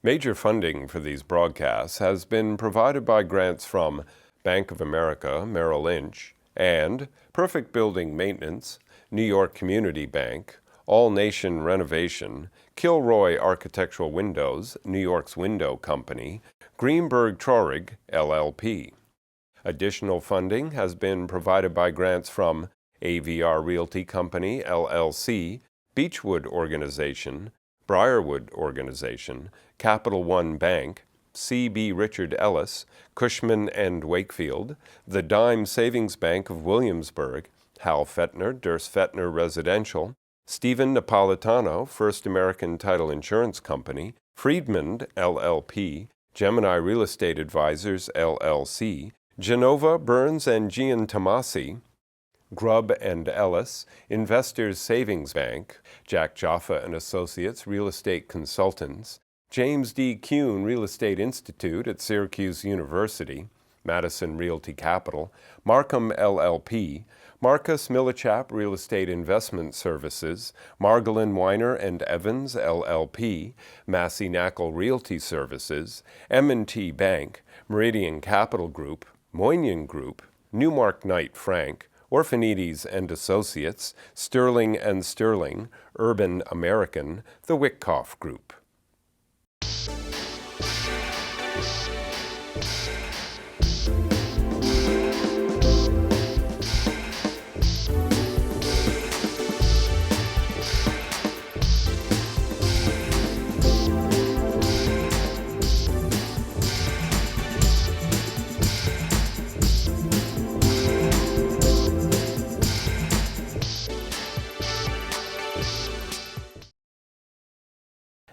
Major funding for these broadcasts has been provided by grants from Bank of America, Merrill Lynch, and Perfect Building Maintenance, New York Community Bank, All Nation Renovation, Kilroy Architectural Windows, New York's Window Company, GREENBERG TRAURIG, LLP. Additional funding has been provided by grants from AVR Realty Company, LLC, Beechwood Organization, Briarwood Organization, Capital One Bank, C.B. Richard Ellis, Cushman & Wakefield, the Dime Savings Bank of Williamsburg, Hal Fettner, Durst Fettner Residential, Stephen Napolitano, First American Title Insurance Company, Friedman, LLP, Gemini Real Estate Advisors, LLC, Genova, Burns and Gian Tomasi, GRUBB and ELLIS, Investors Savings Bank, Jack Jaffa and Associates Real Estate Consultants, James D. Kuhn Real Estate Institute at Syracuse University, Madison Realty Capital, Markham LLP, Marcus Millichap Real Estate Investment Services, Margolin Weiner and Evans LLP, Massey KNAKAL Realty Services, M&T Bank, Meridian Capital Group, Moynihan Group, Newmark Knight Frank, Orphanides and Associates, Sterling and Sterling, Urban American, the WITKOFF Group.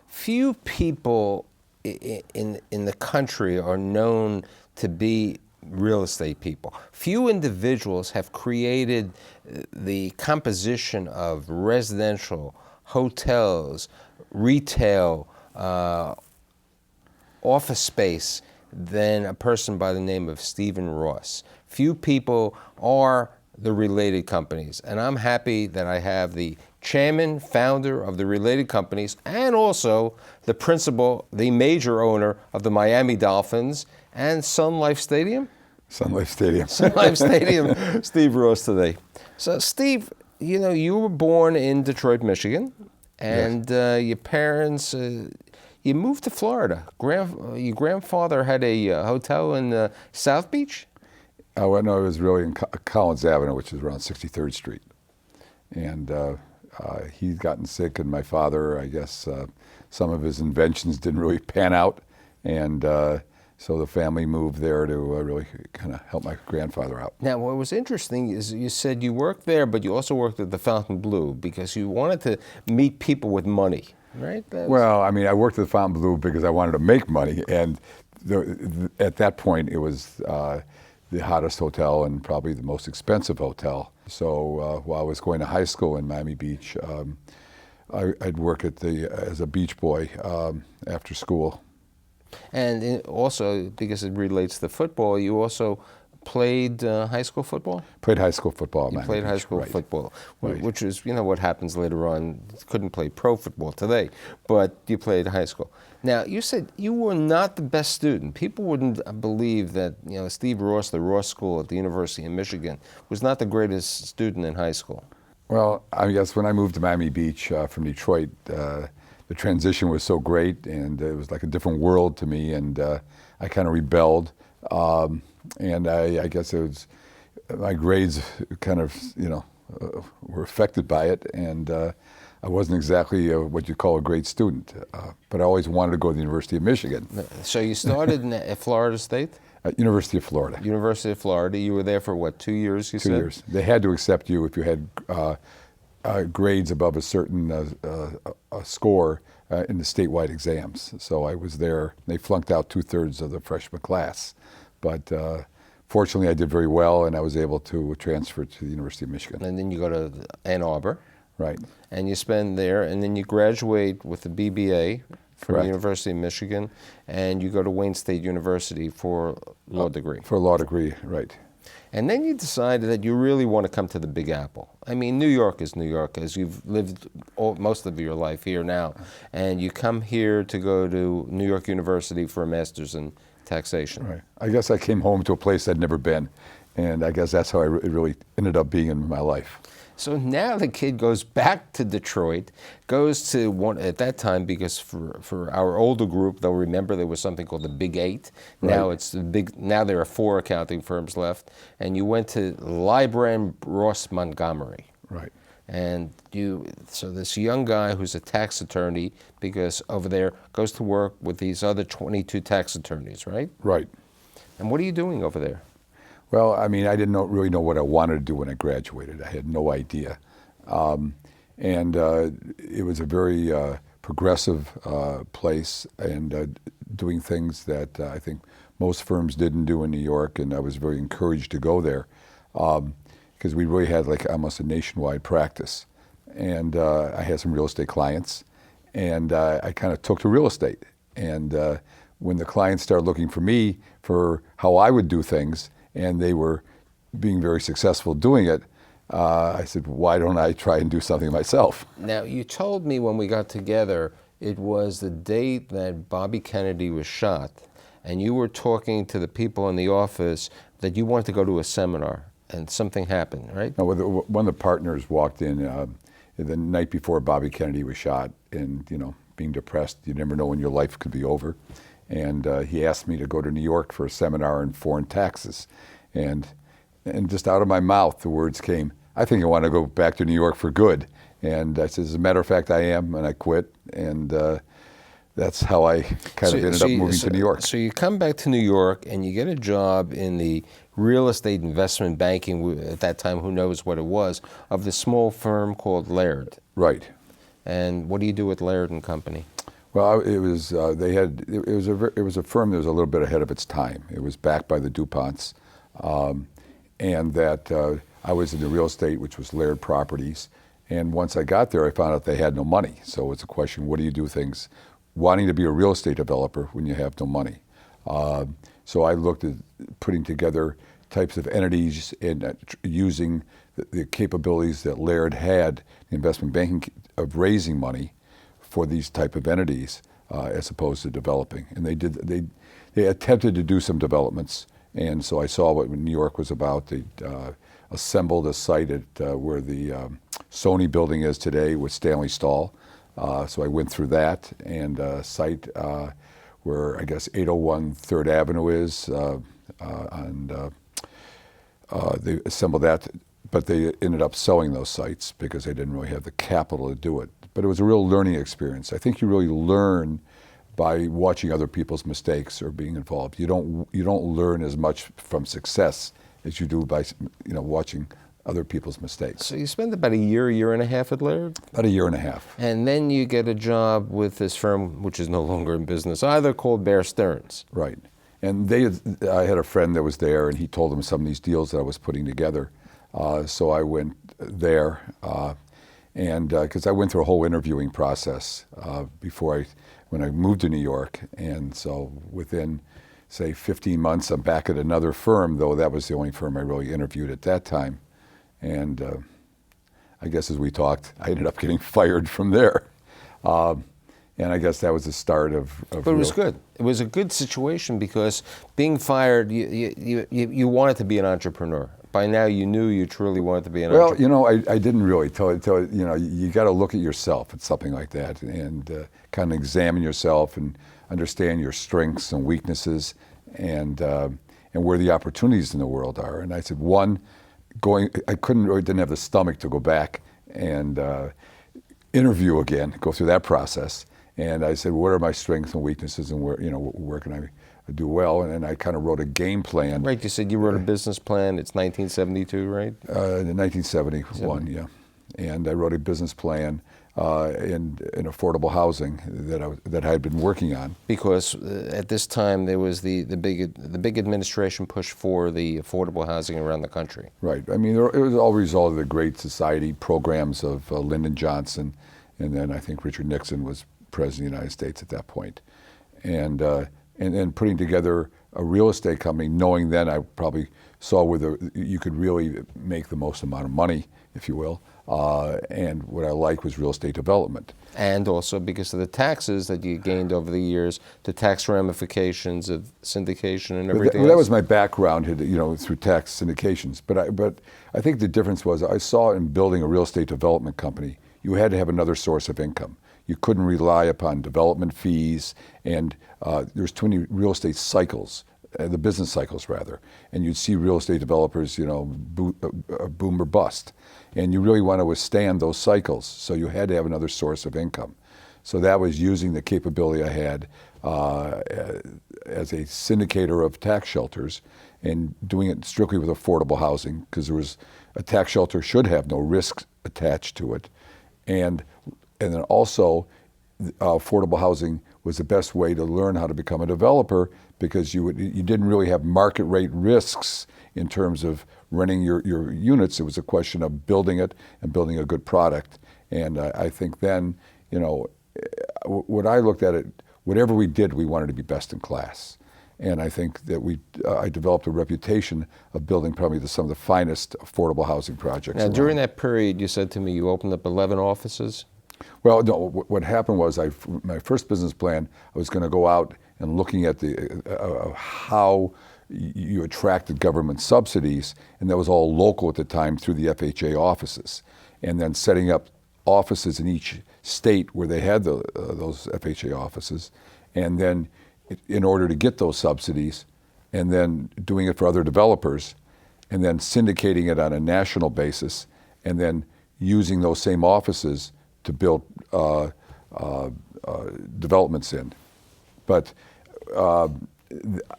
Few people in the country are known to be real estate people. Few individuals have created the composition of residential, hotels, retail, office space than a person by the name of Stephen Ross. Few people are the related companies, and I'm happy that I have the chairman, founder of the related companies, and also the principal, the major owner of the Miami Dolphins and Sun Life Stadium? Sun Life Stadium. Sun Life Stadium, Steve Ross today. So Steve, you know, you were born in Detroit, Michigan, and yes. Your parents, you moved to Florida. Your grandfather had a hotel in South Beach? Well, no, it was really in Collins Avenue, which is around 63rd Street. And he'd gotten sick, and my father, I guess, some of his inventions didn't really pan out. And so the family moved there to really kind of help my grandfather out. Now, what was interesting is you said you worked there, but you also worked at the Fontainebleau because you wanted to meet people with money, right? Well, I mean, I worked at the Fontainebleau because I wanted to make money. And at that point, it was the hottest hotel and probably the most expensive hotel. So while I was going to high school in Miami Beach, I'd work as a beach boy after school. And also, because it relates to football, you also played high school football? Played high school football. You played high school football, right. Which is, you know, what happens later on. Couldn't play pro football today, but you played high school. Now, you said you were not the best student. People wouldn't believe that, you know, Steve Ross, the Ross School at the University of Michigan, was not the greatest student in high school. Well, I guess when I moved to Miami Beach from Detroit, the transition was so great, and it was like a different world to me, and I kind of rebelled. And I guess it was, my grades kind of, you know, were affected by it, and I wasn't exactly what you call a great student, but I always wanted to go to the University of Michigan. So you started at Florida State? University of Florida. University of Florida. You were there for what, 2 years, you said? 2 years. They had to accept you if you had grades above a certain score in the statewide exams. So I was there. They flunked out 2/3 of the freshman class. But fortunately, I did very well, and I was able to transfer to the University of Michigan. And then you go to Ann Arbor. Right. And you spend there, and then you graduate with a BBA from Correct. the University of Michigan, and you go to Wayne State University for law degree. For a law degree, right. And then you decided that you really want to come to the Big Apple. I mean, New York is New York, as you've lived most of your life here now. And you come here to go to New York University for a master's in taxation. Right. I guess I came home to a place I'd never been. And I guess that's how it really ended up being in my life. So now the kid goes back to Detroit, goes to one, at that time, because for our older group, they'll remember there was something called the Big Eight. Now it's the big, now there are 4 accounting firms left. And you went to Libran Ross Montgomery. Right. And so this young guy who's a tax attorney, because over there, goes to work with these other 22 tax attorneys, right? Right. And what are you doing over there? Well, I mean, I didn't really know what I wanted to do when I graduated. I had no idea. It was a very progressive place, and doing things that I think most firms didn't do in New York, and I was very encouraged to go there because we really had like almost a nationwide practice. And I had some real estate clients, and I kind of took to real estate. And when the clients started looking for me for how I would do things, and they were being very successful doing it, I said, why don't I try and do something myself? Now, you told me when we got together, it was the date that Bobby Kennedy was shot, and you were talking to the people in the office that you wanted to go to a seminar, and something happened, right? No, one of the partners walked in the night before Bobby Kennedy was shot, and being depressed, you never know when your life could be over. And he asked me to go to New York for a seminar on foreign taxes. And just out of my mouth, the words came, I think I want to go back to New York for good. And I said, as a matter of fact, I am, and I quit. And that's how I kind of ended up moving to New York. So you come back to New York, and you get a job in the real estate investment banking, at that time, who knows what it was, of the small firm called Laird. Right. And what do you do with Laird and Company? Well, it was a firm that was a little bit ahead of its time. It was backed by the DuPonts, and that I was in the real estate, which was Laird Properties. And once I got there, I found out they had no money. So it's a question: what do you do things, wanting to be a real estate developer when you have no money? So I looked at putting together types of entities and using the capabilities that Laird had, the investment banking, of raising money for these type of entities as opposed to developing. And they attempted to do some developments, and so I saw what New York was about. They assembled a site at where the Sony building is today with Stanley Stahl. So I went through that, and a site where I guess 801 3rd Avenue is, and they assembled that, but they ended up selling those sites because they didn't really have the capital to do it. But it was a real learning experience. I think you really learn by watching other people's mistakes or being involved. You don't learn as much from success as you do by watching other people's mistakes. So you spent about a year and a half at Laird? About a year and a half. And then you get a job with this firm, which is no longer in business either, called Bear Stearns. Right. And I had a friend that was there, and he told them some of these deals that I was putting together. So I went there. And because I went through a whole interviewing process when I moved to New York, and so within, say, 15 months, I'm back at another firm, though that was the only firm I really interviewed at that time. And I guess as we talked, I ended up getting fired from there. And I guess that was the start of But it was good. It was a good situation because being fired, you wanted to be an entrepreneur. By now, you knew you truly wanted to be an entrepreneur. Well, I didn't really tell you got to look at yourself at something like that and kind of examine yourself and understand your strengths and weaknesses and where the opportunities in the world are. And I said, I didn't have the stomach to go back and interview again, go through that process. And I said, what are my strengths and weaknesses, and where can I do well? And I kind of wrote a game plan. Right, you said you wrote a business plan. It's 1972, right? In 1971, yeah. And I wrote a business plan in affordable housing that I had been working on. Because at this time there was the big administration push for the affordable housing around the country. Right. I mean, it was all a result of the Great Society programs of Lyndon Johnson, and then I think Richard Nixon was President of the United States at that point. And and then putting together a real estate company, knowing then I probably saw where you could really make the most amount of money, if you will. And what I liked was real estate development. And also because of the taxes that you gained over the years, the tax ramifications of syndication and everything That else. was my background, through tax syndications. But I think the difference was I saw in building a real estate development company, you had to have another source of income. You couldn't rely upon development fees, and there's too many real estate cycles, the business cycles rather. And you'd see real estate developers, boom or bust. And you really want to withstand those cycles, so you had to have another source of income. So that was using the capability I had as a syndicator of tax shelters and doing it strictly with affordable housing, because a tax shelter should have no risks attached to it. And then also, affordable housing was the best way to learn how to become a developer, because you didn't really have market rate risks in terms of renting your units. It was a question of building it and building a good product. And I think then, when I looked at it, whatever we did, we wanted to be best in class. And I think that I developed a reputation of building probably some of the finest affordable housing projects. Now, during that period, you said to me you opened up 11 offices? Well, no, what happened was my first business plan, I was going to go out and looking at how you attracted government subsidies, and that was all local at the time through the FHA offices, and then setting up offices in each state where they had those FHA offices, and then in order to get those subsidies, and then doing it for other developers, and then syndicating it on a national basis, and then using those same offices to build developments in. But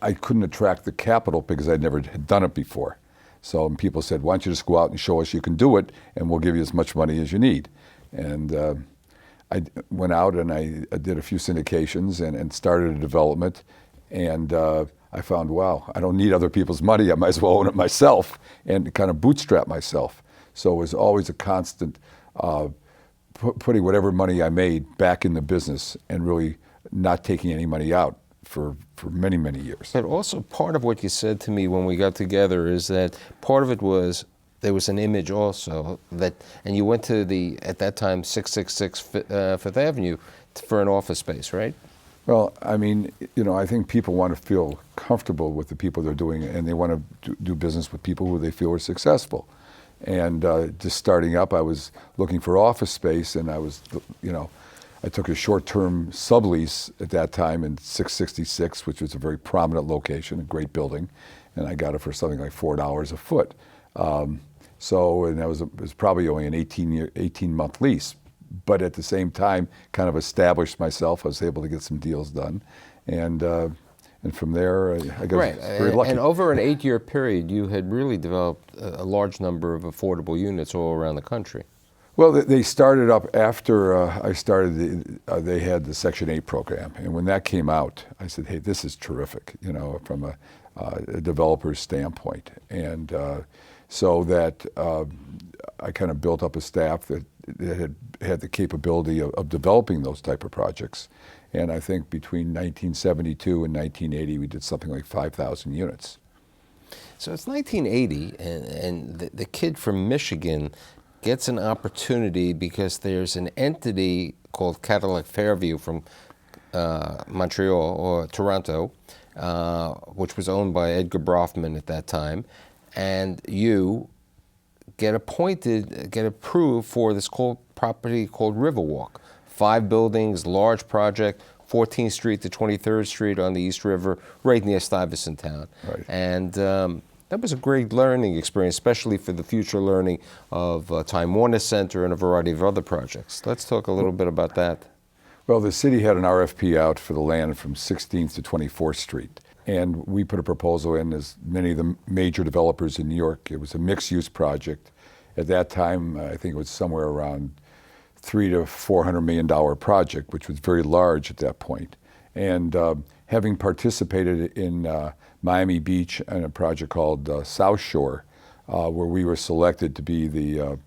I couldn't attract the capital because I never had done it before. So people said, why don't you just go out and show us you can do it, and we'll give you as much money as you need. And I went out and I did a few syndications and started a development, and I found, wow, I don't need other people's money. I might as well own it myself and kind of bootstrap myself. So it was always a constant putting whatever money I made back in the business and really not taking any money out for many, many years. But also part of what you said to me when we got together is that part of it was there was an image also that, and you went to at that time, 666 Fifth Avenue for an office space, right? Well, I mean, I think people want to feel comfortable with the people they're doing, and they want to do business with people who they feel are successful. And just starting up, I was looking for office space, and I was, I took a short-term sublease at that time in 666, which was a very prominent location, a great building, and I got it for something like $4 a foot. And that it was probably only an 18-month lease, but at the same time, kind of established myself. I was able to get some deals done, and from there, I got very lucky. And over an 8-year period, you had really developed a large number of affordable units all around the country. Well, they started up after I started. They had the Section 8 program, and when that came out, I said, "Hey, this is terrific," from a developer's standpoint. And so that I kind of built up a staff that had the capability of developing those type of projects. And I think between 1972 and 1980, we did something like 5,000 units. So it's 1980, and the kid from Michigan gets an opportunity because there's an entity called Cadillac Fairview from Montreal or Toronto, which was owned by Edgar Brofman at that time, and you get approved for this property called Riverwalk. 5 buildings, large project, 14th Street to 23rd Street on the East River, right near Stuyvesant Town. Right. And that was a great learning experience, especially for the future learning of Time Warner Center and a variety of other projects. Let's talk a little bit about that. Well, the city had an RFP out for the land from 16th to 24th Street. And we put a proposal in, as many of the major developers in New York. It was a mixed-use project. At that time, I think it was somewhere around $300 to $400 million project, which was very large at that point. And having participated in Miami Beach in a project called South Shore, where we were selected to be the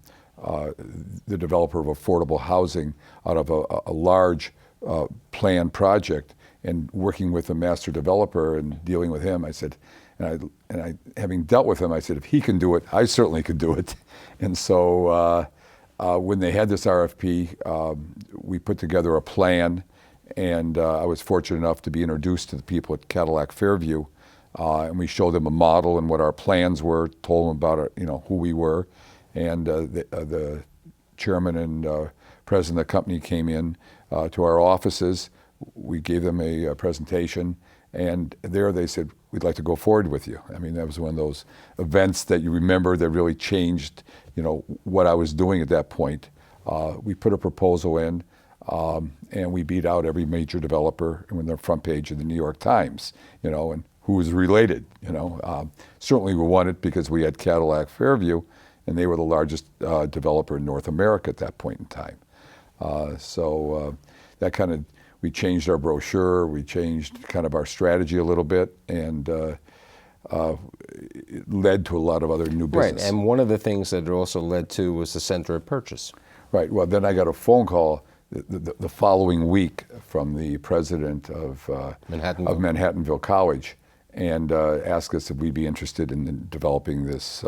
developer of affordable housing out of a large planned project, and working with a master developer and dealing with him, I said, and I having dealt with him, I said, if he can do it, I certainly could do it. And so when they had this RFP, we put together a plan, and I was fortunate enough to be introduced to the people at Cadillac Fairview, and we showed them a model and what our plans were, told them about who we were, and the chairman and president of the company came in to our offices. We gave them a presentation, and there they said, we'd like to go forward with you. I mean, that was one of those events that you remember that really changed, what I was doing at that point. We put a proposal in, and we beat out every major developer on the front page of the New York Times, and who was related, Certainly we won it because we had Cadillac Fairview, and they were the largest developer in North America at that point in time. So that kind of, we changed our brochure, we changed kind of our strategy a little bit, and it led to a lot of other new business. Right, and one of the things that it also led to was the center of purchase. Right, well then I got a phone call the following week from the president of Manhattanville College, and asked us if we'd be interested in developing this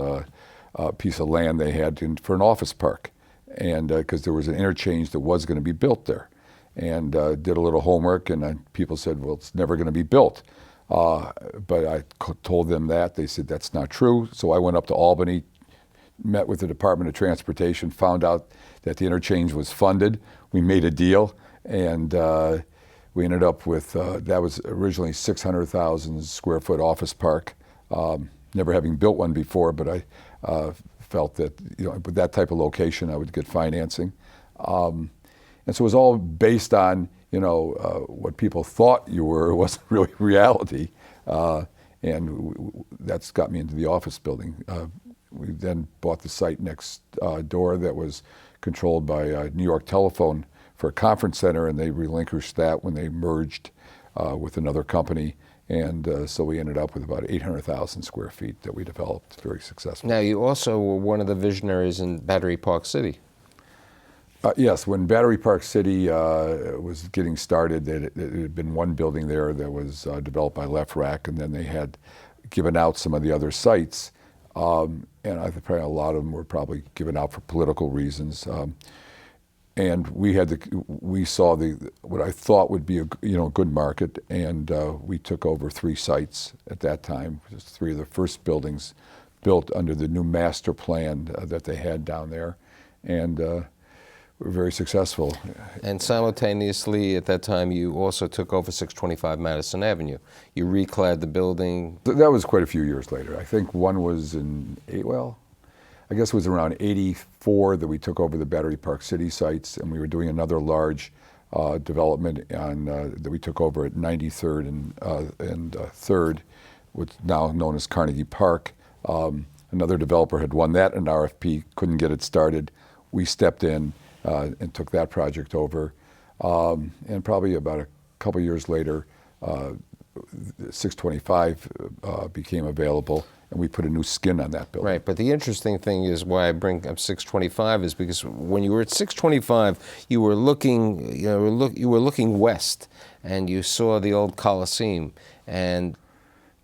piece of land they had for an office park, and because there was an interchange that was going to be built there. And did a little homework, and people said, well, it's never going to be built. But I told them that. They said, that's not true. So I went up to Albany, met with the Department of Transportation, found out that the interchange was funded. We made a deal, and we ended up with, that was originally 600,000 square foot office park. Never having built one before, but I felt that, with that type of location, I would get financing. And so it was all based on, what people thought you were. It wasn't really reality. And that's got me into the office building. We then bought the site next door that was controlled by New York Telephone for a conference center, and they relinquished that when they merged with another company. And so we ended up with about 800,000 square feet that we developed very successfully. Now, you also were one of the visionaries in Battery Park City. Yes, when Battery Park City was getting started, there had been one building there that was developed by Lefrak, and then they had given out some of the other sites, and I think probably a lot of them were probably given out for political reasons. And we saw what I thought would be a good market, and we took over 3 sites at that time. Just 3 of the first buildings built under the new master plan that they had down there, and were very successful. And simultaneously, at that time, you also took over 625 Madison Avenue. You reclad the building. That was quite a few years later. I think one was I guess it was around 84 that we took over the Battery Park City sites, and we were doing another large development that we took over at 93rd and 3rd, what's now known as Carnegie Park. Another developer had won that in RFP, couldn't get it started. We stepped in and took that project over. And probably about a couple years later, 625 became available, and we put a new skin on that building. Right, but the interesting thing is why I bring up 625 is because when you were at 625, you were looking, you were looking west, and you saw the old Coliseum, and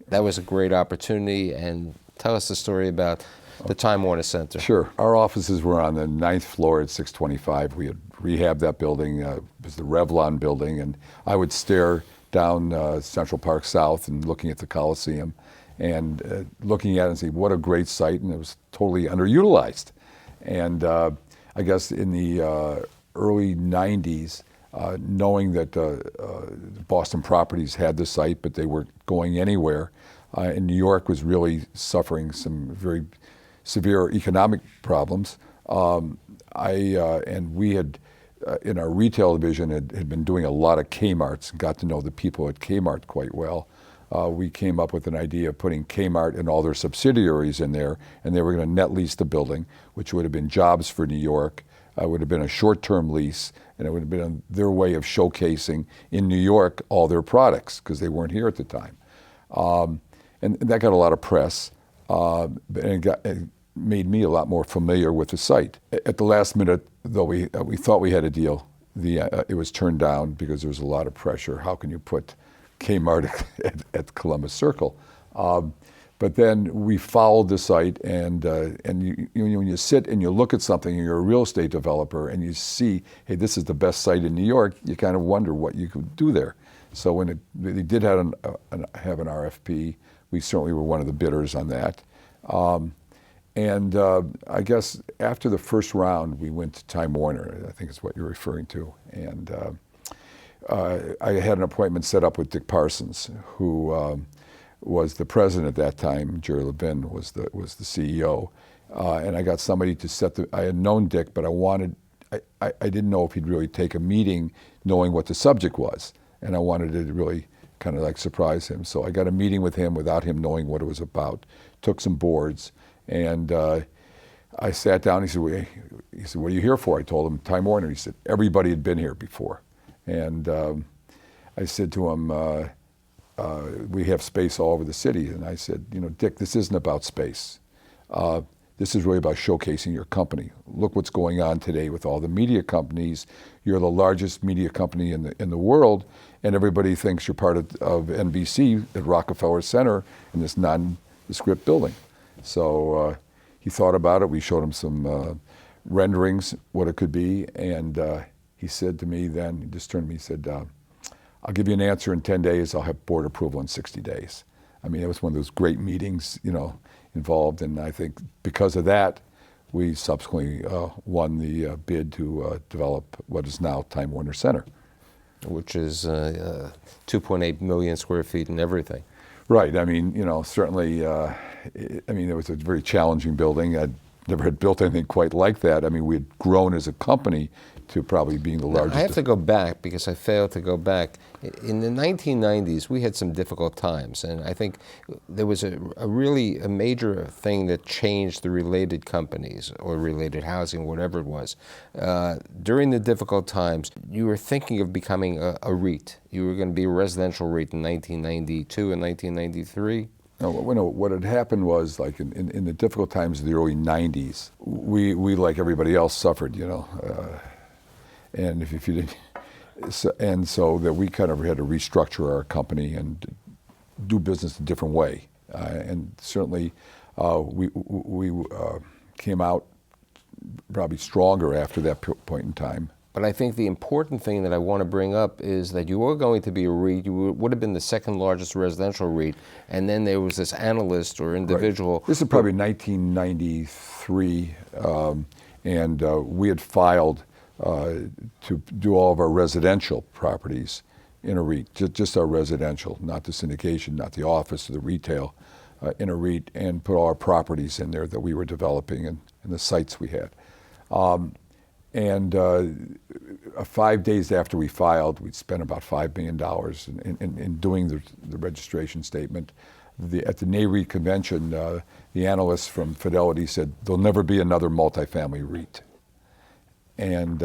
that was a great opportunity. And tell us the story about the Time Warner Center. Sure. Our offices were on the 9th floor at 625. We had rehabbed that building. It was the Revlon building, and I would stare down Central Park South and looking at the Coliseum and looking at it and say, what a great site, and it was totally underutilized. And I guess in the early 90s, knowing that Boston Properties had the site, but they weren't going anywhere, and New York was really suffering some very severe economic problems. And we had, in our retail division, had been doing a lot of Kmarts and got to know the people at Kmart quite well. We came up with an idea of putting Kmart and all their subsidiaries in there, and they were going to net lease the building, which would have been jobs for New York. It would have been a short-term lease, and it would have been their way of showcasing in New York all their products, because they weren't here at the time. And that got a lot of press, and it made me a lot more familiar with the site. At the last minute, though we thought we had a deal, it was turned down because there was a lot of pressure. How can you put Kmart at Columbus Circle? But then we followed the site, and when you sit and you look at something, and you're a real estate developer, and you see, hey, this is the best site in New York, you kind of wonder what you could do there. So when they did have an RFP, we certainly were one of the bidders on that. I guess after the first round, we went to Time Warner, I think is what you're referring to. And I had an appointment set up with Dick Parsons, who was the president at that time. Jerry Levin was the CEO. And I got somebody to I had known Dick, but I didn't know if he'd really take a meeting knowing what the subject was. And I wanted to really kind of like surprise him. So I got a meeting with him without him knowing what it was about, took some boards, and I sat down. He said, what are you here for? I told him, Time Warner. He said, everybody had been here before. And I said to him, we have space all over the city. And I said, Dick, this isn't about space. This is really about showcasing your company. Look what's going on today with all the media companies. You're the largest media company in the world, and everybody thinks you're part of NBC at Rockefeller Center in this nondescript building. So he thought about it. We showed him some renderings, what it could be, and he said to me then, he just turned to me and said, I'll give you an answer in 10 days. I'll have board approval in 60 days. I mean, it was one of those great meetings, involved, and I think because of that, we subsequently won the bid to develop what is now Time Warner Center. Which is 2.8 million square feet and everything. Right, I mean, certainly, it was a very challenging building. I'd never had built anything quite like that. I mean, we had grown as a company to probably being the largest. I have to go back because I failed to go back. In the 1990s, we had some difficult times, and I think there was a really major thing that changed the related companies or related housing, whatever it was. During the difficult times, you were thinking of becoming a REIT. You were going to be a residential REIT in 1992 and 1993. No, what had happened was, like in the difficult times of the early 90s, we like everybody else suffered, and if you didn't, so that we kind of had to restructure our company and do business a different way. And certainly we came out probably stronger after that point in time. But I think the important thing that I want to bring up is that you were going to be a REIT. You would have been the second largest residential REIT, and then there was this analyst or individual. Right. This is probably 1993, and we had filed to do all of our residential properties in a REIT, just our residential, not the syndication, not the office or the retail, in a REIT, and put all our properties in there that we were developing and the sites we had. 5 days after we filed, we'd spent about $5 million in doing the registration statement. At the NAREIT convention, the analyst from Fidelity said, there'll never be another multifamily REIT. And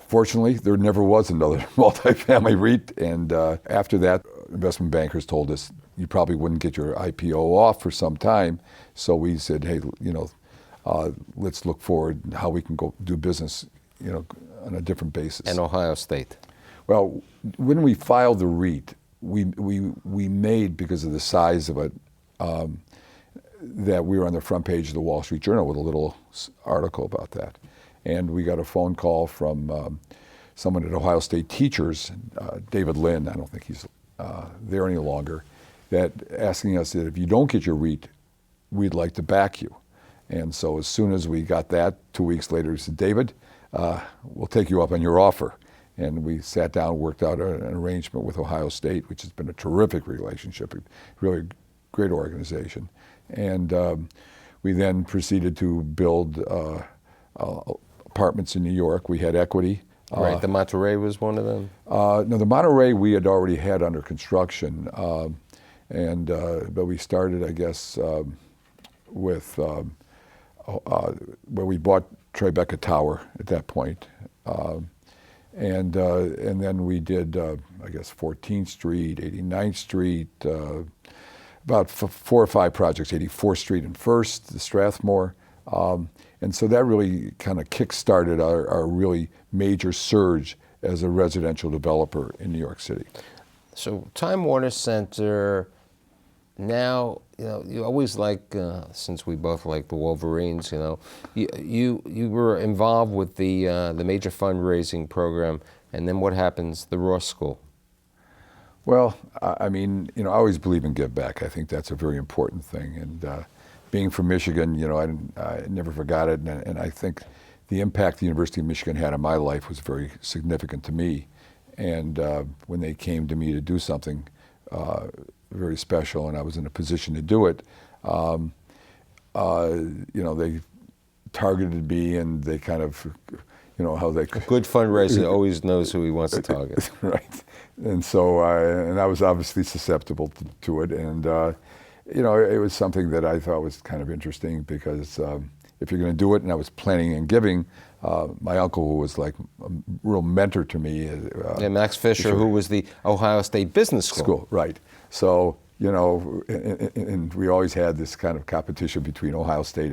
fortunately, there never was another multifamily REIT. And after that, investment bankers told us, you probably wouldn't get your IPO off for some time. So we said, hey, let's look forward how we can go do business, on a different basis. And Ohio State. Well, when we filed the REIT, we made, because of the size of it, that we were on the front page of the Wall Street Journal with a little article about that. And we got a phone call from someone at Ohio State Teachers, David Lynn, I don't think he's there any longer, that asking us that if you don't get your REIT, we'd like to back you. And so as soon as we got that, 2 weeks later, he said, David, we'll take you up on your offer. And we sat down, worked out an arrangement with Ohio State, which has been a terrific relationship, a really great organization. And we then proceeded to build apartments in New York. We had equity. Right, the Monterey was one of them? No, the Monterey we had already had under construction. But we started, I guess, with where we bought Tribeca Tower at that point. And then we did, I guess, 14th Street, 89th Street, about 4 or 5 projects, 84th Street and First, the Strathmore, And so that really kind of kick-started our really major surge as a residential developer in New York City. So Time Warner Center, now, you always like, since we both like the Wolverines, you were involved with the major fundraising program, and then what happens? The Ross School. Well, I mean, I always believe in give back. I think that's a very important thing. And being from Michigan, I never forgot it. And I think the impact the University of Michigan had on my life was very significant to me. And when they came to me to do something very special, and I was in a position to do it, they targeted me, and they kind of, how they... A good fundraiser always knows who he wants to target. Right. And so, and I was obviously susceptible to it. And, it was something that I thought was kind of interesting because if you're going to do it, and I was planning on giving, my uncle, who was like a real mentor to me. Max Fisher, who was the Ohio State Business School. Right. So, and we always had this kind of competition between Ohio State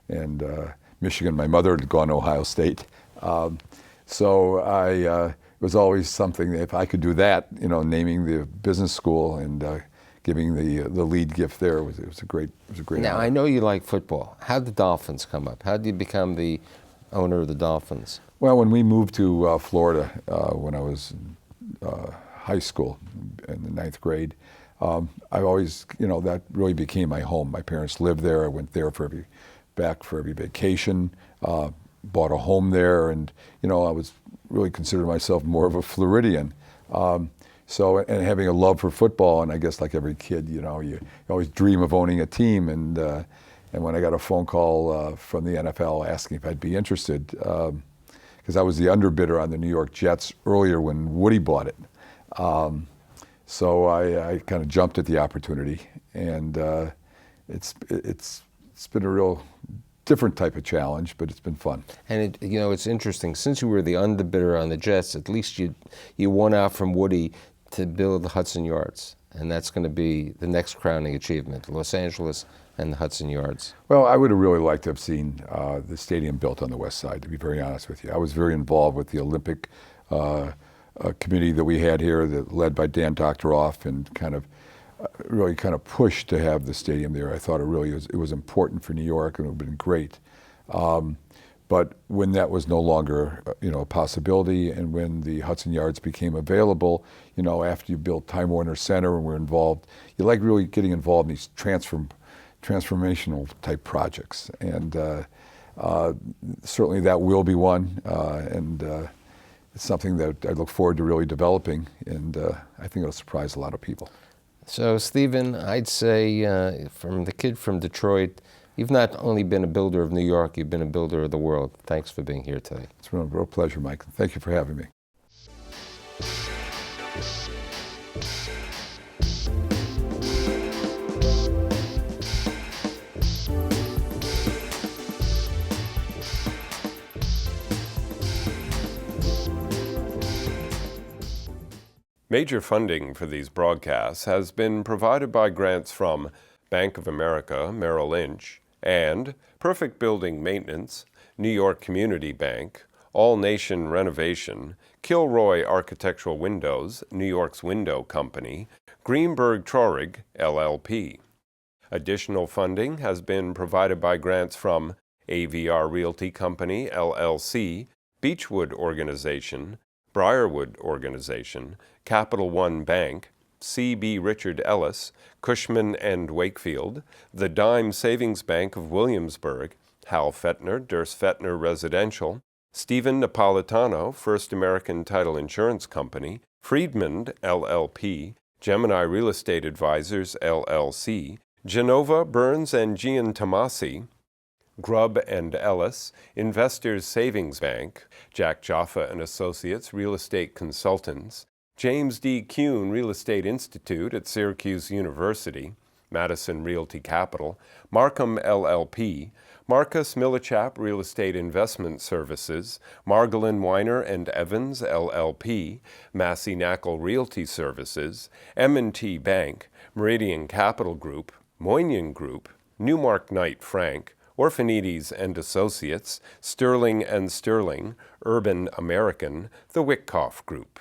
and Michigan. My mother had gone to Ohio State. So it was always something that if I could do that, naming the business school and giving the lead gift there, it was a great Now, honor. I know you like football. How did the Dolphins come up? How did you become the owner of the Dolphins? Well, when we moved to Florida, when I was in high school in the 9th grade, I always, that really became my home. My parents lived there. I went there for every vacation, bought a home there, and, I was really considered myself more of a Floridian. So, and having a love for football, and I guess like every kid, you always dream of owning a team. And when I got a phone call from the NFL asking if I'd be interested, because I was the underbidder on the New York Jets earlier when Woody bought it. So I kind of jumped at the opportunity, and it's been a real different type of challenge, but it's been fun. And it's interesting. Since you were the underbidder on the Jets, at least you won out from Woody to build the Hudson Yards, and that's going to be the next crowning achievement, Los Angeles and the Hudson Yards. Well, I would have really liked to have seen the stadium built on the west side, to be very honest with you. I was very involved with the Olympic committee that we had here, led by Dan Doctoroff, and really pushed to have the stadium there. I thought it was important for New York, and it would have been great. But when that was no longer, a possibility, and when the Hudson Yards became available, after you built Time Warner Center and were involved, you like really getting involved in these transformational type projects. And certainly that will be one, and it's something that I look forward to really developing, and I think it'll surprise a lot of people. So, Stephen, I'd say from the kid from Detroit, you've not only been a builder of New York, you've been a builder of the world. Thanks for being here today. It's been a real pleasure, Mike. Thank you for having me. Major funding for these broadcasts has been provided by grants from Bank of America, Merrill Lynch, and Perfect Building Maintenance, New York Community Bank, All Nation Renovation, Kilroy Architectural Windows, New York's Window Company, GREENBERG TRAURIG, LLP. Additional funding has been provided by grants from AVR Realty Company, LLC, Beechwood Organization, Briarwood Organization, Capital One Bank, C.B. Richard Ellis, Cushman & Wakefield, the Dime Savings Bank of Williamsburg, Hal Fettner, Durst Fettner Residential, Stephen Napolitano, First American Title Insurance Company, Friedman, LLP, Gemini Real Estate Advisors, LLC, Genova, Burns & Giantomasi, GRUBB and ELLIS, Investors Savings Bank, Jack Jaffa and Associates Real Estate Consultants, James D. Kuhn Real Estate Institute at Syracuse University, Madison Realty Capital, Markham LLP, Marcus Millichap Real Estate Investment Services, Margolin Weiner and Evans LLP, Massey KNAKAL Realty Services, M&T Bank, Meridian Capital Group, Moynihan Group, Newmark Knight Frank, Orphanides and Associates, Sterling and Sterling, Urban American, the WITKOFF Group.